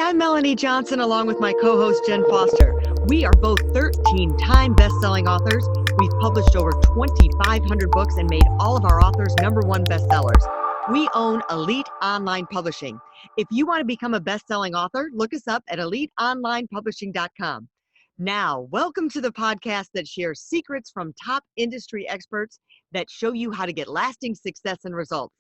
I'm Melanie Johnson along with my co-host Jen Foster. We are both 13-time best-selling authors. We've published over 2,500 books and made all of our authors #1 bestsellers. We own Elite Online Publishing. If you want to become a best-selling author, look us up at eliteonlinepublishing.com. Now, welcome to the podcast that shares secrets from top industry experts that show you how to get lasting success and results.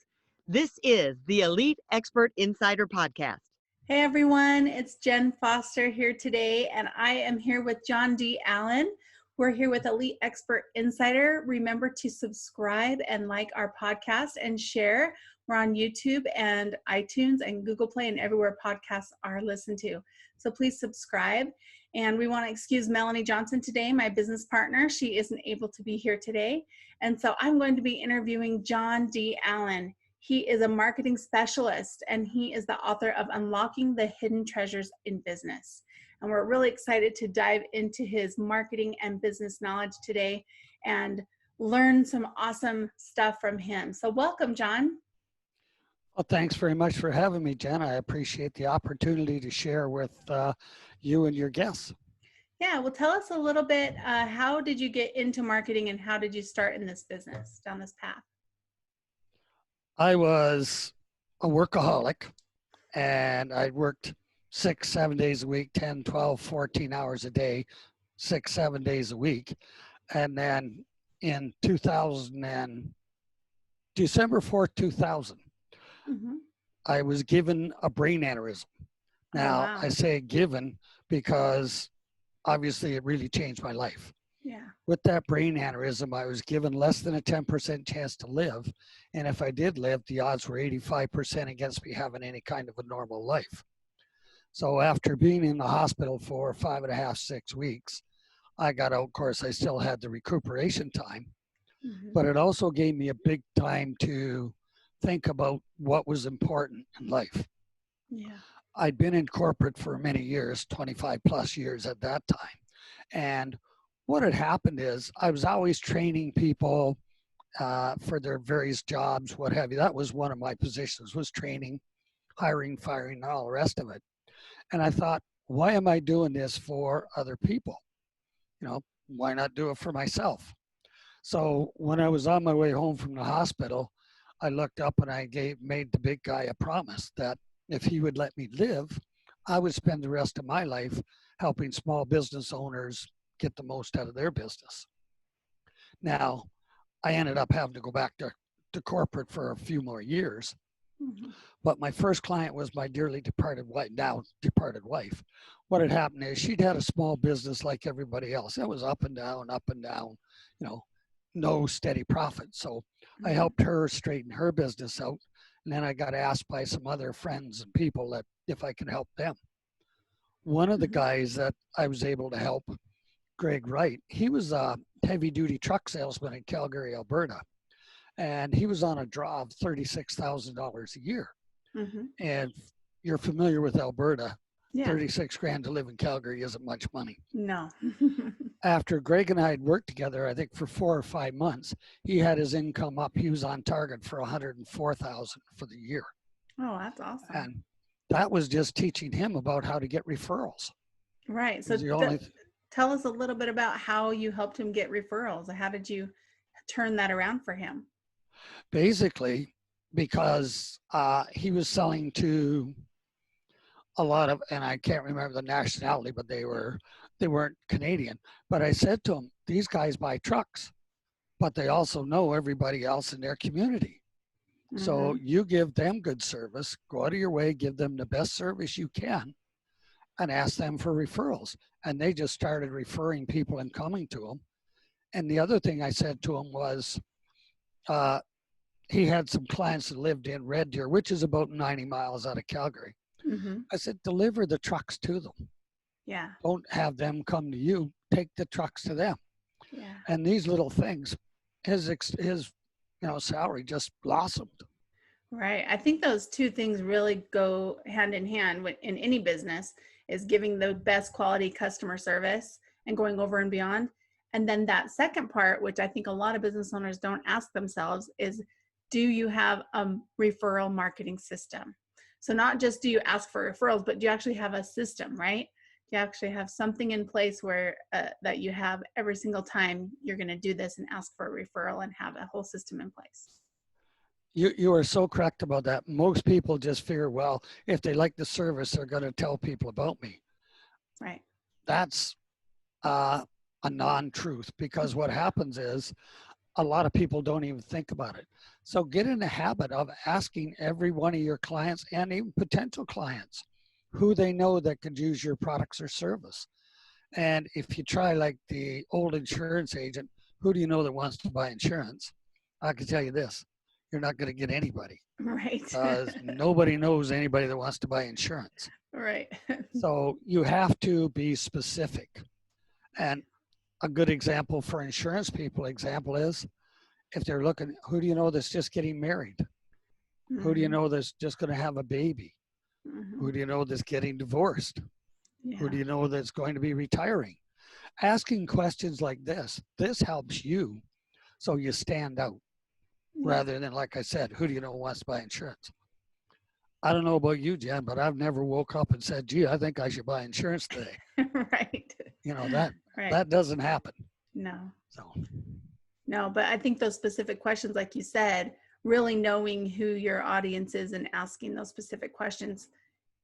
This is the Elite Expert Insider Podcast. Hey everyone, it's Jen Foster here today, and I am here with John D. Allen. We're here with Elite Expert Insider. Remember to subscribe and like our podcast and share. We're on YouTube and iTunes and Google Play and everywhere podcasts are listened to. So please subscribe. And we want to excuse Melanie Johnson today, my business partner. She isn't able to be here today. And so I'm going to be interviewing John D. Allen. He is a marketing specialist, and he is the author of Unlocking the Hidden Treasures in Business. And we're really excited to dive into his marketing and business knowledge today and learn some awesome stuff from him. So welcome, John. Well, thanks very much for having me, Jen. I appreciate the opportunity to share with you and your guests. Yeah, well, tell us a little bit, how did you get into marketing and how did you start in this business, down this path? I was a workaholic, and I worked 6-7 days a week, 10, 12, 14 hours a day, 6-7 days a week. And then in December 4th, 2000, I was given a brain aneurysm. Now, wow. I say given because obviously it really changed my life. Yeah. With that brain aneurysm, I was given less than a 10% chance to live. And if I did live, the odds were 85% against me having any kind of a normal life. So after being in the hospital for 5.5, 6 weeks, I got out. Of course, I still had the recuperation time, but it also gave me a big time to think about what was important in life. Yeah. I'd been in corporate for many years, 25 plus years at that time. And what had happened is I was always training people for their various jobs, what have you. That was one of my positions, was training, hiring, firing, and all the rest of it. And I thought, why am I doing this for other people? You know, why not do it for myself? So when I was on my way home from the hospital, I looked up and I made the big guy a promise that if he would let me live, I would spend the rest of my life helping small business owners get the most out of their business. Now, I ended up having to go back to corporate for a few more years. But my first client was my dearly departed wife, now departed wife. What had happened is she'd had a small business like everybody else. It was up and down, you know, no steady profit. So I helped her straighten her business out. And then I got asked by some other friends and people that if I could help them. One of the guys that I was able to help, Greg Wright, he was a heavy-duty truck salesman in Calgary, Alberta. And he was on a draw of $36,000 a year. And you're familiar with Alberta. Yeah. 36 grand to live in Calgary isn't much money. No. After Greg and I had worked together, I think for 4 or 5 months, he had his income up. He was on target for $104,000 for the year. Oh, that's awesome. And that was just teaching him about how to get referrals. Right. So tell us a little bit about how you helped him get referrals. How did you turn that around for him? Basically, because he was selling to a lot of, and I can't remember the nationality, but they weren't Canadian. But I said to him, these guys buy trucks, but they also know everybody else in their community. So you give them good service, go out of your way, give them the best service you can, and ask them for referrals. And they just started referring people and coming to them. And the other thing I said to him was, he had some clients that lived in Red Deer, which is about 90 miles out of Calgary. I said, deliver the trucks to them. Yeah. Don't have them come to you. Take the trucks to them. Yeah. And these little things, his salary just blossomed. Right. I think those two things really go hand in hand in any business, is giving the best quality customer service and going over and beyond. And then that second part, which I think a lot of business owners don't ask themselves, is do you have a referral marketing system? So not just do you ask for referrals, but do you actually have a system, right? You actually have something in place where that you have every single time you're going to do this and ask for a referral and have a whole system in place. You are so correct about that. Most people just fear, well, if they like the service, they're going to tell people about me. Right. That's a non-truth, because what happens is a lot of people don't even think about it. So get in the habit of asking every one of your clients and even potential clients who they know that could use your products or service. And if you try like the old insurance agent, who do you know that wants to buy insurance? I can tell you this, you're not going to get anybody. Right. Nobody knows anybody that wants to buy insurance. Right. So you have to be specific. And a good example for insurance people is if they're looking, who do you know that's just getting married? Mm-hmm. Who do you know that's just going to have a baby? Mm-hmm. Who do you know that's getting divorced? Yeah. Who do you know that's going to be retiring? Asking questions like this helps you so you stand out, rather than, like I said, who do you know wants to buy insurance? I don't know about you, Jen, but I've never woke up and said, gee, I think I should buy insurance today. Right. You know, that Right. that doesn't happen. No. So No, but I think those specific questions, like you said, really knowing who your audience is and asking those specific questions,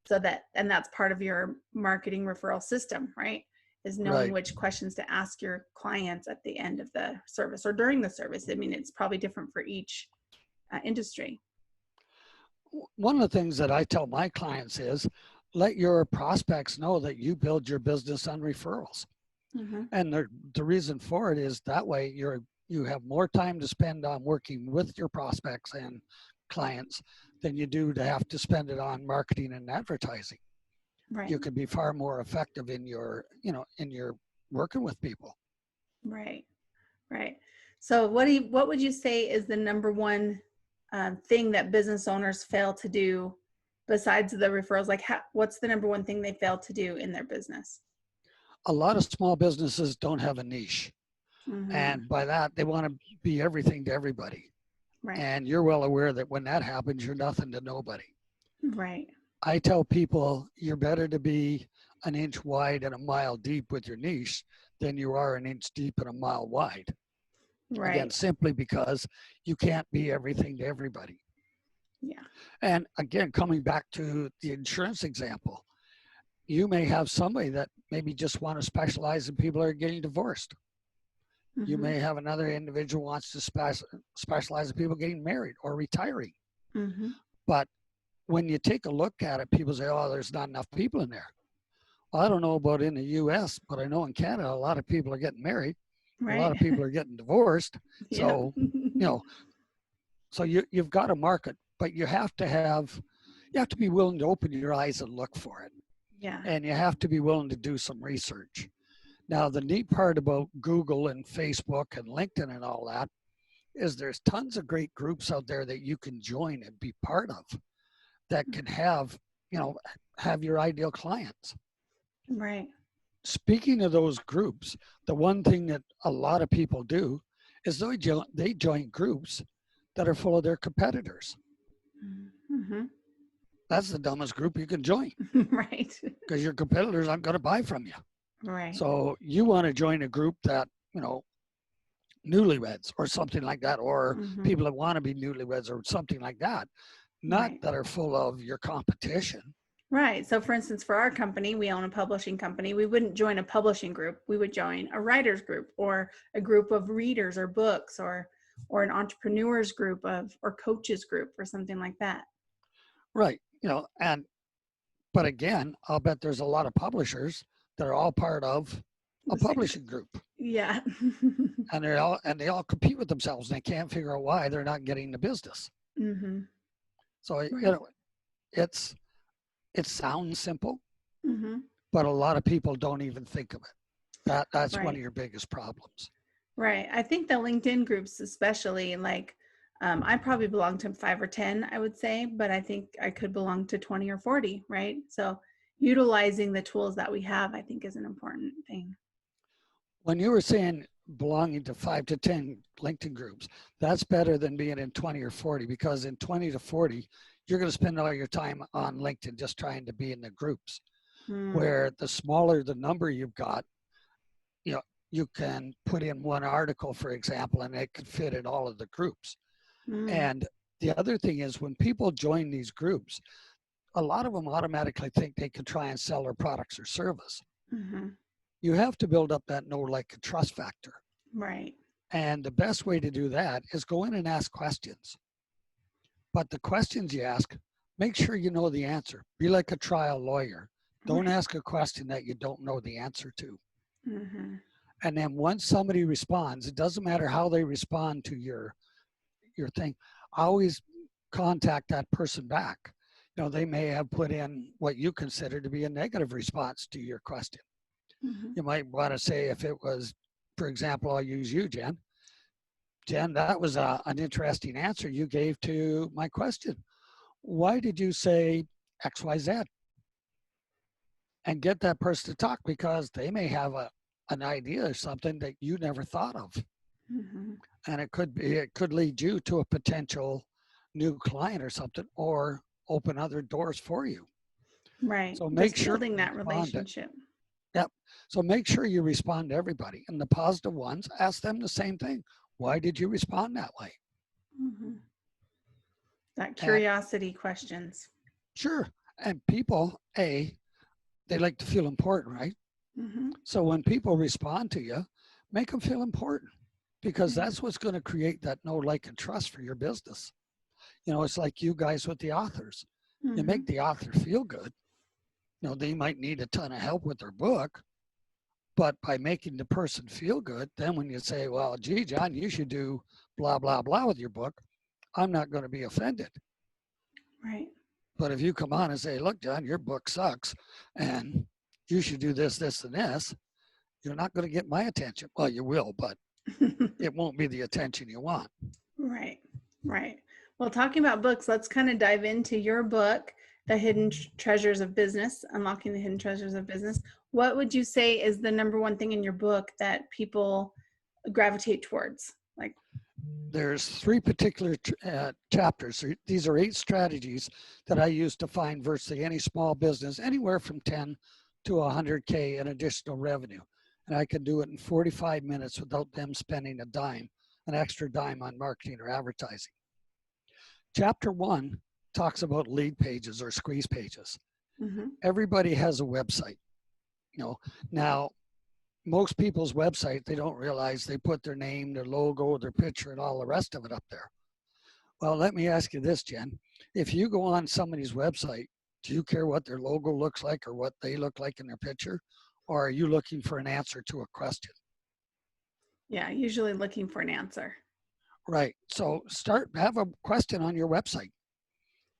so that, and that's part of your marketing referral system, right? Is knowing Right. which questions to ask your clients at the end of the service or during the service. I mean, it's probably different for each industry. One of the things that I tell my clients is let your prospects know that you build your business on referrals. Mm-hmm. And the reason for it is that way you have more time to spend on working with your prospects and clients than you do to have to spend it on marketing and advertising. Right. You can be far more effective in your working with people. Right. Right. So what would you say is the number one thing that business owners fail to do besides the referrals? Like, what's the number one thing they fail to do in their business? A lot of small businesses don't have a niche. Mm-hmm. And by that, they want to be everything to everybody. Right. And you're well aware that when that happens, you're nothing to nobody. Right. I tell people you're better to be an inch wide and a mile deep with your niche than you are an inch deep and a mile wide. Right. Again, simply because you can't be everything to everybody. Yeah. And again, coming back to the insurance example, you may have somebody that maybe just want to specialize in people that are getting divorced. Mm-hmm. You may have another individual who wants to specialize in people getting married or retiring. Mm-hmm. But when you take a look at it, people say, oh, there's not enough people in there. Well, I don't know about in the US, but I know in Canada, a lot of people are getting married. Right. A lot of people are getting divorced. Yeah. So, so you've got a market, but you have to be willing to open your eyes and look for it. Yeah. And you have to be willing to do some research. Now, the neat part about Google and Facebook and LinkedIn and all that is there's tons of great groups out there that you can join and be part of that can have your ideal clients. Right. Speaking of those groups, the one thing that a lot of people do is they join groups that are full of their competitors. Mm-hmm. That's the dumbest group you can join. Right. Because your competitors aren't going to buy from you. Right. So you want to join a group that, newlyweds or something like that, or Mm-hmm. people that want to be newlyweds or something like that, not Right. that are full of your competition. Right. So for instance, for our company, we own a publishing company. We wouldn't join a publishing group. We would join a writers group or a group of readers or books or an entrepreneurs group or coaches group or something like that. Right. But again, I'll bet there's a lot of publishers that are all part of a publishing group. Yeah. And they all compete with themselves and they can't figure out why they're not getting the business. Mm-hmm. So, Right. it sounds simple, Mm-hmm. but a lot of people don't even think of it. That's one Right. of your biggest problems. Right. I think the LinkedIn groups, especially, like, I probably belong to 5 or 10, I would say, but I think I could belong to 20 or 40, right? So utilizing the tools that we have, I think, is an important thing. When you were saying belonging to 5 to 10 LinkedIn groups, that's better than being in 20 or 40, because in 20 to 40, you're going to spend all your time on LinkedIn just trying to be in the groups, Mm. where the smaller the number you've got, you know, you can put in one article, for example, and it could fit in all of the groups. Mm. And the other thing is when people join these groups, a lot of them automatically think they can try and sell their products or service. Mm-hmm. You have to build up that know, like, and trust factor. Right. And the best way to do that is go in and ask questions. But the questions you ask, make sure you know the answer. Be like a trial lawyer. Don't Right. ask a question that you don't know the answer to. Mm-hmm. And then once somebody responds, it doesn't matter how they respond to your thing, always contact that person back. You know, they may have put in what you consider to be a negative response to your question. Mm-hmm. You might want to say, if it was, for example, I'll use you, Jen. Jen, that was an interesting answer you gave to my question. Why did you say XYZ? And get that person to talk, because they may have an idea or something that you never thought of. Mm-hmm. And it could lead you to a potential new client or something, or open other doors for you. Right. So make Just sure building you that respond to, relationship. yep. So make sure you respond to everybody. And the positive ones, ask them the same thing. Why did you respond that way? Mm-hmm. That And curiosity questions. sure. And people, they like to feel important, right? Mm-hmm. So when people respond to you, make them feel important, because Yeah. that's what's going to create that know, like, and trust for your business. You know, it's like you guys with the authors. You Mm-hmm. make the author feel good. You know, they might need a ton of help with their book, but by making the person feel good, then when you say, well, gee, John, you should do blah, blah, blah with your book, I'm not going to be offended. Right. But if you come on and say, look, John, your book sucks and you should do this, this, and this, you're not going to get my attention. Well, you will, but it won't be the attention you want. Right. Right. Well, talking about books, let's kind of dive into your book, The Hidden Treasures of Business, Unlocking the Hidden Treasures of Business. What would you say is the number one thing in your book that people gravitate towards? Like, There's 3 particular chapters. These are 8 strategies that I use to find virtually any small business, anywhere from 10 to 100K in additional revenue. And I can do it in 45 minutes without them spending an extra dime on marketing or advertising. Chapter 1 talks about lead pages or squeeze pages. mm-hmm. Everybody has a website. You know, now most people's website, they don't realize they put their name, their logo, their picture, and all the rest of it up there. Well, let me ask you this, Jen. If you go on somebody's website, do you care what their logo looks like or what they look like in their picture? Or are you looking for an answer to a question? Yeah, usually looking for an answer. Right. So have a question on your website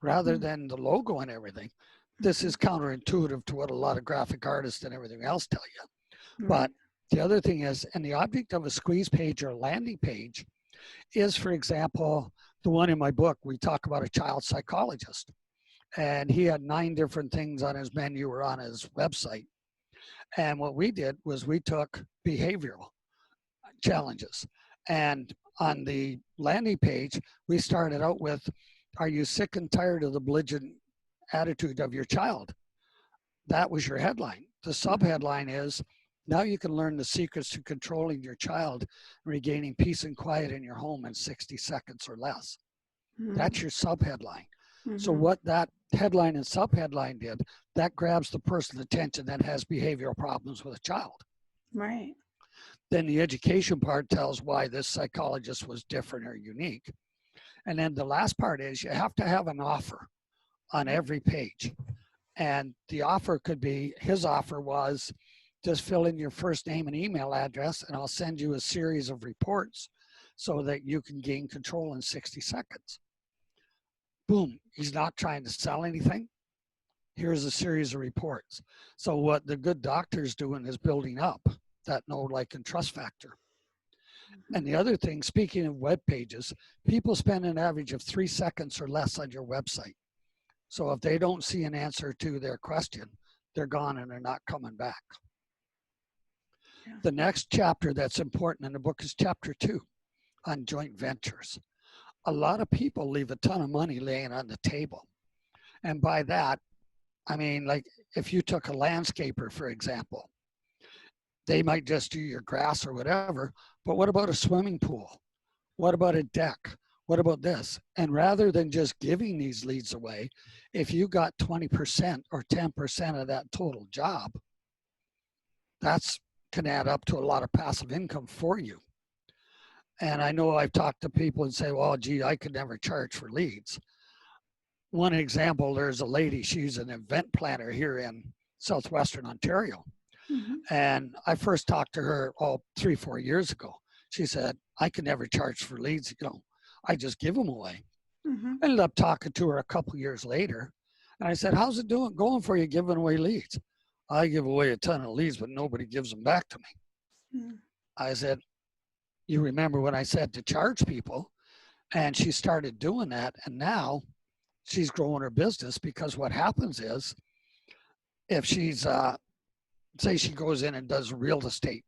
rather Mm-hmm. than the logo and everything. This is counterintuitive to what a lot of graphic artists and everything else tell you. Right. But the other thing is, and the object of a squeeze page or landing page is, for example, the one in my book, we talk about a child psychologist. And he had 9 different things on his menu or on his website. And what we did was we took behavioral challenges. And on the landing page, we started out with, are you sick and tired of the belligerent attitude of your child? That was your headline. The subheadline is, now you can learn the secrets to controlling your child and regaining peace and quiet in your home in 60 seconds or less. Mm-hmm. That's your subheadline. Mm-hmm. So what that headline and subheadline did, that grabs the person's attention that has behavioral problems with a child. Right. Then the education part tells why this psychologist was different or unique. And then the last part is you have to have an offer on every page. And the offer could be, his offer was, just fill in your first name and email address and I'll send you a series of reports so that you can gain control in 60 seconds. Boom, he's not trying to sell anything. Here's a series of reports. So what the good doctor's doing is building up that know, like, and trust factor. And the other thing, speaking of web pages, people spend an average of 3 seconds or less on your website. So if they don't see an answer to their question, they're gone and they're not coming back. Yeah. The next chapter that's important in the book is chapter 2 on joint ventures. A lot of people leave a ton of money laying on the table. And by that, I mean, like if you took a landscaper, for example, they might just do your grass or whatever, but what about a swimming pool? What about a deck? What about this? And rather than just giving these leads away, if you got 20% or 10% of that total job, that's can add up to a lot of passive income for you. And I know I've talked to people and say, well, gee, I could never charge for leads. One example, there's a lady, she's an event planner here in Southwestern Ontario. Mm-hmm. And I first talked to her 3-4 years ago. She said, I could never charge for leads. I just give them away. Mm-hmm. I ended up talking to her a couple years later. And I said, how's it going for you giving away leads? I give away a ton of leads, but nobody gives them back to me. Mm-hmm. I said, you remember when I said to charge people? And she started doing that. And now she's growing her business, because what happens is if she's, say she goes in and does real estate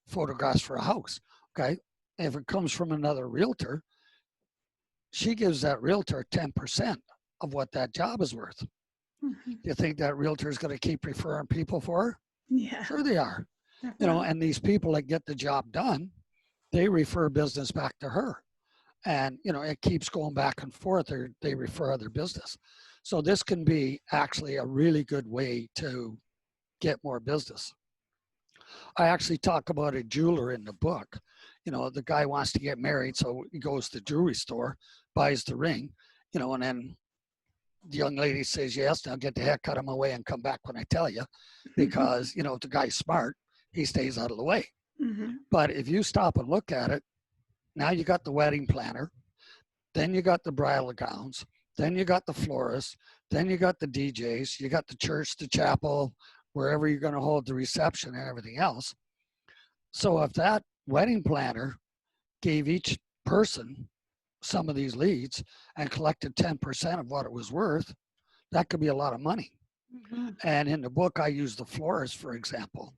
photographs for a house, okay? If it comes from another realtor, she gives that realtor 10% of what that job is worth. Mm-hmm. You think that realtor is going to keep referring people for her? Yeah. Sure they are. Definitely. And these people that get the job done, they refer business back to her. And, it keeps going back and forth, or they refer other business. So this can be actually a really good way to get more business. I actually talk about a jeweler in the book. The guy wants to get married, so he goes to the jewelry store, buys the ring, and then the young lady says, yes, now get the heck out of my way and come back when I tell you, because, if the guy's smart, he stays out of the way. Mm-hmm. But if you stop and look at it, now you got the wedding planner, then you got the bridal gowns, then you got the florist, then you got the DJs, you got the church, the chapel, wherever you're going to hold the reception and everything else. So if that wedding planner gave each person some of these leads and collected 10% of what it was worth, that could be a lot of money. Mm-hmm. And in the book, I use the florist, for example.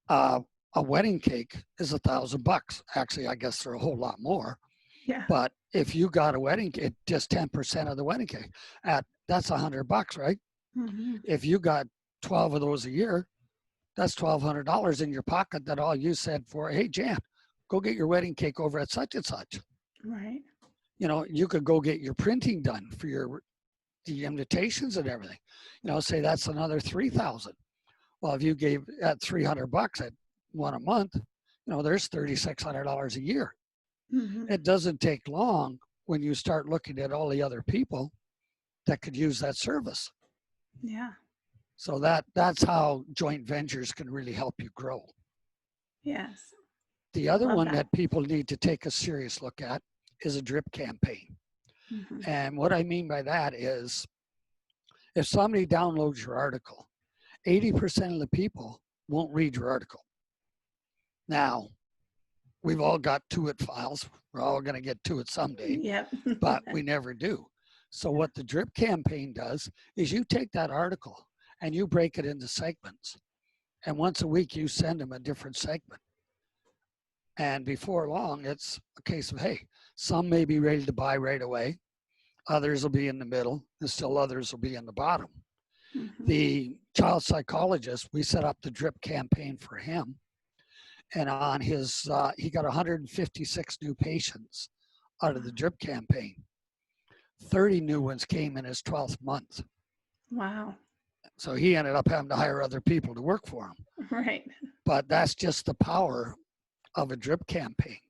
A wedding cake is $1,000. Actually, I guess they're a whole lot more. Yeah. But if you got a wedding cake, just 10% of the wedding cake, that's $100, right? Mm-hmm. If you got 12 of those a year, that's $1,200 in your pocket that all you said for, hey, Jan, go get your wedding cake over at such and such. Right. You could go get your printing done for the invitations and everything. Say that's another 3,000. Well, if you gave at $300 at one a month, there's $3,600 a year. Mm-hmm. It doesn't take long when you start looking at all the other people that could use that service. Yeah. So that's how joint ventures can really help you grow. Yes. The other Love one that. that people need to take a serious look at is a drip campaign. Mm-hmm. And what I mean by that is if somebody downloads your article, 80% of the people won't read your article. Now, we've all got to-it files. We're all going to get to it someday, Yep. but we never do. So what the drip campaign does is you take that article and you break it into segments. And once a week, you send them a different segment. And before long, it's a case of, hey, some may be ready to buy right away. Others will be in the middle, and still others will be in the bottom. Mm-hmm. The child psychologist, we set up the drip campaign for him. And on his, he got 156 new patients out of the drip campaign. 30 new ones came in his 12th month. Wow. So he ended up having to hire other people to work for him. Right. But that's just the power of a drip campaign.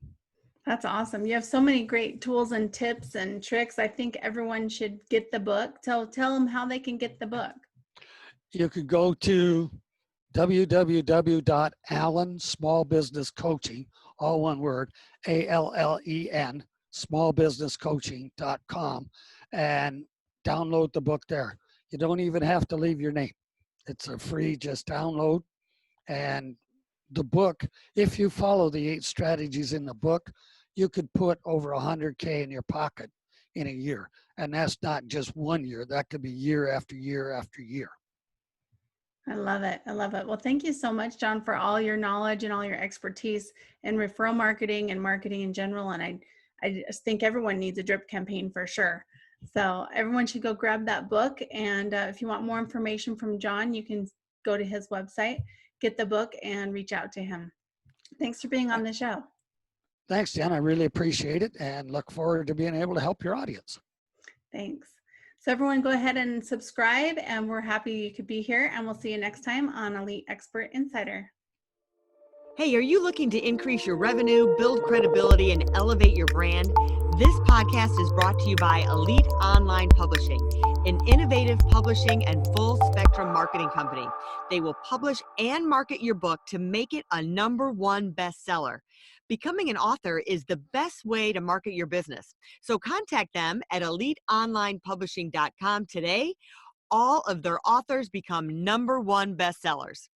That's awesome. You have so many great tools and tips and tricks. I think everyone should get the book. Tell them how they can get the book. You could go to www.allensmallbusinesscoaching, all one word, ALLEN, smallbusinesscoaching.com, and download the book there. You don't even have to leave your name. It's a free, just download. And the book, if you follow the 8 strategies in the book, you could put over 100K in your pocket in a year. And that's not just 1 year. That could be year after year after year. I love it. I love it. Well, thank you so much, John, for all your knowledge and all your expertise in referral marketing and marketing in general. And I just think everyone needs a drip campaign for sure. So everyone should go grab that book. And if you want more information from John, you can go to his website, get the book, and reach out to him. Thanks for being on the show. Thanks, Jen. I really appreciate it and look forward to being able to help your audience. Thanks. So everyone go ahead and subscribe, and we're happy you could be here, and we'll see you next time on Elite Expert Insider. Hey, are you looking to increase your revenue, build credibility, and elevate your brand? This podcast is brought to you by Elite Online Publishing, an innovative publishing and full spectrum marketing company. They will publish and market your book to make it a #1 bestseller. Becoming an author is the best way to market your business. So contact them at eliteonlinepublishing.com today. All of their authors become #1 bestsellers.